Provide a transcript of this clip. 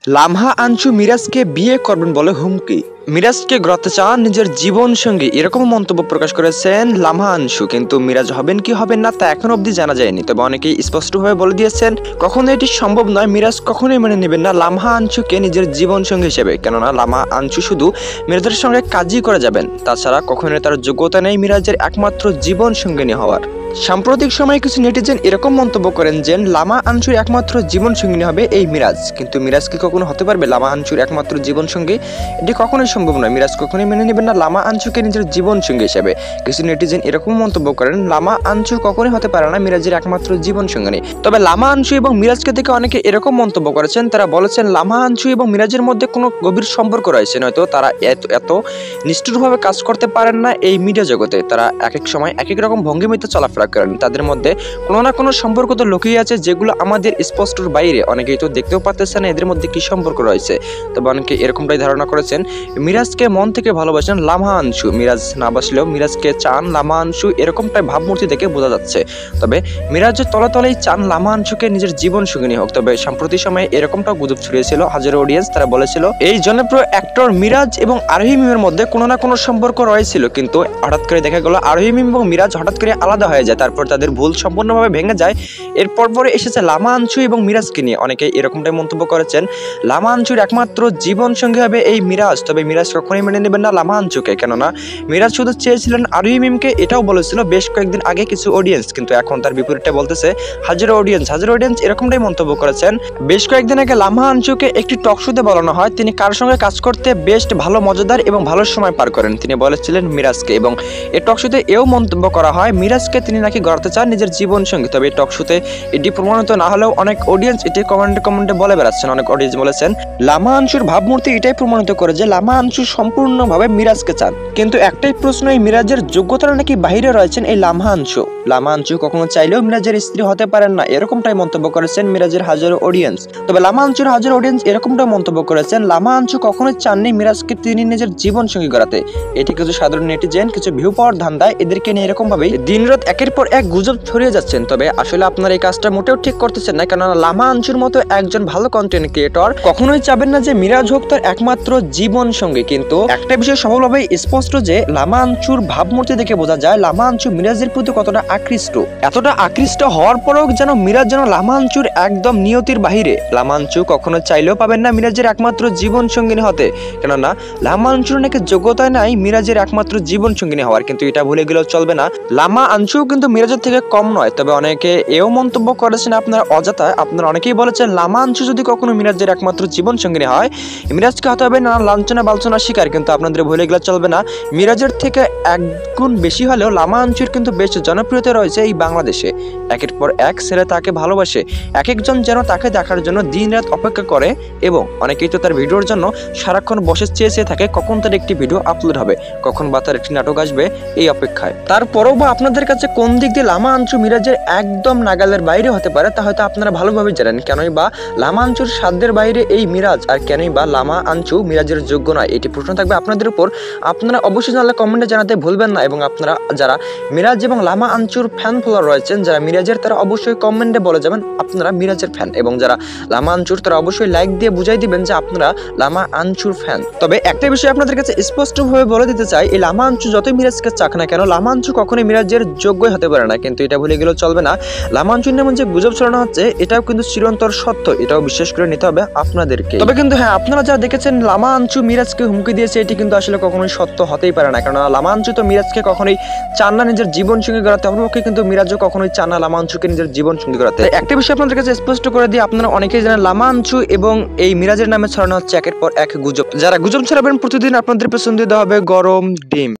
লামহা আনছু মিরাজকে বিয়ে করবেন বলে হুমকি। মিরাজকে গড়াতে চান নিজের জীবন সঙ্গী, এরকম মন্তব্য প্রকাশ করেছেন লামহা আনছু। কিন্তু মিরাজ হবেন কি হবেন না তা এখন অবধি জানা যায়নি। তবে অনেকেই স্পষ্টভাবে বলে দিয়েছেন কখনো এটি সম্ভব নয়। মিরাজ কখনোই মেনে নেবেন না লামহা আনছুকে নিজের জীবন সঙ্গী হিসেবে, কেননা লামহা আনছু শুধু মিরাজের সঙ্গে কাজই করে যাবেন, তাছাড়া কখনোই তার যোগ্যতা নেই মিরাজের একমাত্র জীবন সঙ্গিনী হওয়ার। সাম্প্রতিক সময়ে কিছু নেটিজেন এরকম মন্তব্য করেন যে লামা আনছুর একমাত্র জীবন সঙ্গিনী হবে এই মিরাজ। কিন্তু মিরাজ কি কখনো হতে পারবে লামা আনছুর একমাত্র জীবন সঙ্গী? এটি কখনোই সম্ভব নয়। মিরাজ কখনোই মেনে নেবেন না লামা আনছুকে নিজের জীবন সঙ্গী হিসেবে। কিছু নেটিজেন এরকম মন্তব্য করেন লামা আনছু কখনোই হতে পারে না মিরাজের একমাত্র জীবন সঙ্গিনী। তবে লামা আনছু এবং মিরাজকে দেখে অনেকে এরকম মন্তব্য করেছেন, তারা বলেছেন লামা আনছু এবং মিরাজের মধ্যে কোনো গভীর সম্পর্ক রয়েছে, নয়তো তারা এত নিষ্ঠুরভাবে কাজ করতে পারেন না এই মিডিয়া জগতে। তারা এক এক সময় এক এক রকম ভঙ্গিমিতে চলাফেরা করেন, তাদের মধ্যে কোনো না কোনো সম্পর্ক তো লুকিয়ে আছে যেগুলো আমাদের স্পষ্টর বাইরে। অনেকেই তো দেখতেও পারতেছে না এদের মধ্যে কি সম্পর্ক রয়েছে। তবে অনেকে এরকমটাই ধারণা করেছেন মিরাজকে মন থেকে ভালোবাসেন লামহা আনছু, মিরাজ না বাসলেও মিরাজকে চান লামহা আনছু, এরকমটাই ভাবমূর্তি দেখে বোঝা যাচ্ছে। তবে মিরাজের তলে তলেই চান লামহা আনছুকে নিজের জীবন সঙ্গিনী হোক। তবে সাম্প্রতিক সময়ে এরকমটাও গুজব ছড়িয়েছিল হাজারো অডিয়েন্স, তারা বলেছিল এই জনপ্রিয় অ্যাক্টর মিরাজ এবং আরোহী মিমের মধ্যে কোনো না কোনো সম্পর্ক রয়েছিল। কিন্তু হঠাৎ করে দেখা গেল আরোহী মিম এবং মিরাজ হঠাৎ করে আলাদা হয়ে যায়, তারপর তাদের ভুল সম্পূর্ণভাবে ভেঙে যায়। এরপর পরে এসেছে লামা আনছু এবং মিরাজকে নিয়ে। অনেকে এরকমটাই মন্তব্য করেছেন লামা আনছুর একমাত্র জীবন সঙ্গী হবে এই মিরাজ। তবে মিরাজ কখনোই মেনে নেবেন না লামা আনছুকে, কেননা মিরাজ শুধু চেয়েছিলেন আরোহী মিমকে, এটাও বলেছিল বেশ কয়েকদিন আগে কিছু অডিয়েন্স। কিন্তু এখন তার বিপরীতটা বলতেছে হাজারো অডিয়েন্স এরকমটাই মন্তব্য করেছেন। বেশ কয়েকদিন আগে লামা আনছুকে একটি টক শোতে বলানো হয় তিনি কার সঙ্গে কাজ করতে বেশ ভালো মজাদার এবং ভালো সময় পার করেন। তিনি বলেছিলেন মিরাজকে, এবং এই টক শোতে এও মন্তব্য করা হয় মিরাজকে তিনি নাকি গড়াতে চান নিজের জীবন সঙ্গী। তবে টক শোতে এটি প্রমাণিত না হলেও অনেক অডিয়েন্স এটি কমেন্টে বলে বেড়াচ্ছেন। অনেক অডিয়েন্স বলেছেন লামা আনছুর ভাবমূর্তি এটাই প্রমাণিত করে যে লামা আনছু সম্পূর্ণভাবে মিরাজকে চান। কিন্তু একটাই প্রশ্ন, এই মিরাজের যোগ্যতা নাকি বাহিরে রয়েছেন এই লামা আনছু। লামা আনছু কখনো চাইলেও মিরাজের স্ত্রী হতে পারেন না, এরকমটাই মন্তব্য করেছেন মিরাজের হাজারো অডিয়েন্স। তবে লামা আনছুর হাজারো অডিয়েন্স এরকমটাই মন্তব্য করেছেন লামা আনছু কখনোই চাননি মিরাজকে তিনি নিজের জীবন সঙ্গী গড়াতে। এটি কিছু সাধারণ নেটিজেন কিছু ভিউ পাওয়ার ধান্দায় এদেরকে নিয়ে এরকম ভাবেই দিনরাত একের পর এক গুজব ছড়িয়ে যাচ্ছেন। তবে আসলে আপনারা এই কাজটা মোটেও ঠিক করতেছেন না, কেননা লামা আনছুর মতো একজন ভালো কন্টেন্ট ক্রিয়েটর কখনোই চাবেন না যে মিরাজ হোক তার একমাত্র জীবন সঙ্গী। কিন্তু একটা বিষয় সফলভাবে স্পষ্ট যে লামা আনছুর ভাবমূর্তি দেখে বোঝা যায় লামা আনছু মিরাজের প্রতি কতটা আকৃষ্ট। এতটা আকৃষ্ট হওয়ার পরেও যেন মিরাজ যেন লামা আনছুর একদম নিয়তির বাহিরে। লামা আনছু কখনো চাইলেও পাবেন না মিরাজের একমাত্র জীবন সঙ্গিনী হতে, কেননা লামা আনছুর নাকি যোগ্যতা নাই মিরাজের একমাত্র জীবন সঙ্গিনী হওয়ার। কিন্তু এটা ভুলে গেলেও চলবে না, লামা আনছু কিন্তু মিরাজের থেকে কম নয়। তবে অনেকে এও মন্তব্য করেছেন আপনারা অযথা, আপনারা অনেকেই বলেছেন লামা আনছু যদি কখনো মিরাজের একমাত্র জীবন সঙ্গিনী হয় মিরাজকে হতে হবে না লাঞ্ছনা বালছনা শিকার। কিন্তু আপনাদের ভুলে গেলে চলবে না, মিরাজের থেকে এক গুণ বেশি হলেও লামা আনছুর কিন্তু বেশ জনপ্রিয়তা রয়েছে এই বাংলাদেশে। একের পর এক ছেলে তাকে ভালোবাসে, এক একজন যেন তাকে দেখার জন্য দিন রাত অপেক্ষা করে, এবং অনেকেই তো তার ভিডিওর জন্য সারাক্ষণ বসে চেয়ে থাকে কখন তার একটি ভিডিও আপলোড হবে, কখন বা তার একটি নাটক আসবে এই অপেক্ষায়। তারপরেও বা আপনাদের কাছে কোন দিক দিয়ে লামা আনছু মিরাজের একদম নাগালের বাইরে হতে পারে তা হয়তো আপনারা ভালোভাবে জানেন। কেনই বা লামা আনছুর সাধ্যের বাইরে এই মিরাজ, আর কেনই বা লামা আনছু মিরাজের যোগ্য নয়, এটি প্রশ্ন থাকবে আপনাদের উপর। আপনারা অবশ্যই জানলে কমেন্টে জানাতে ভুলবেন না। এবং আপনারা যারা মিরাজ এবং লামা আনছুর ফ্যান ফলোয়ার রয়েছেন যারা মিরাজের, তারা অবশ্যই কমেন্টে বলে যাবেন আপনারা মিরাজের ফ্যান, এবং যারা লামা আনছুর তারা অবশ্যই লাইক দিয়ে বুঝাই দিবেন যে আপনারা লামা আনছুর ফ্যান। তবে একটা বিষয় আপনাদের কাছে স্পষ্টভাবে বলে দিতে চাই, এই লামা আনছু যতই মিরাজকে চাক না কেন লামা আনছু কখনোই মিরাজের যোগ্যই হতে পারে না। কিন্তু এটা ভুলে গেলেও চলবে না, লামা আনছুর নামে যে গুজব ছড়ানো হচ্ছে এটাও কিন্তু চিরন্তর সত্য, এটাও বিশ্বাস করে নিতে হবে আপনাদেরকে। তবে কিন্তু হ্যাঁ, আপনারা যা দেখেছেন লামা আনছু মিরাজকে হুমকি দিয়েছে এটি কিন্তু আসলে কখনোই সত্য হতেই পারে না, কারণ লামা আনছু তো মিরাজকে কখনোই চান না নিজের জীবন সঙ্গী গড়াতে, অপরপক্ষে কিন্তু মিরাজও কখনোই চান না লামা আনছুকে নিজের জীবন সঙ্গী গড়াতে। একটা বিষয় আপনাদের কাছে স্পষ্ট করে দিয়ে, আপনারা অনেকেই জানেন লামা আনছু এবং এই মিরাজের নামে ছড়ানো হচ্ছে একের পর এক গুজব। যারা গুজব ছড়াবেন প্রতিদিন আপনাদের পেছন দিয়ে দেওয়া হবে গরম ডিম।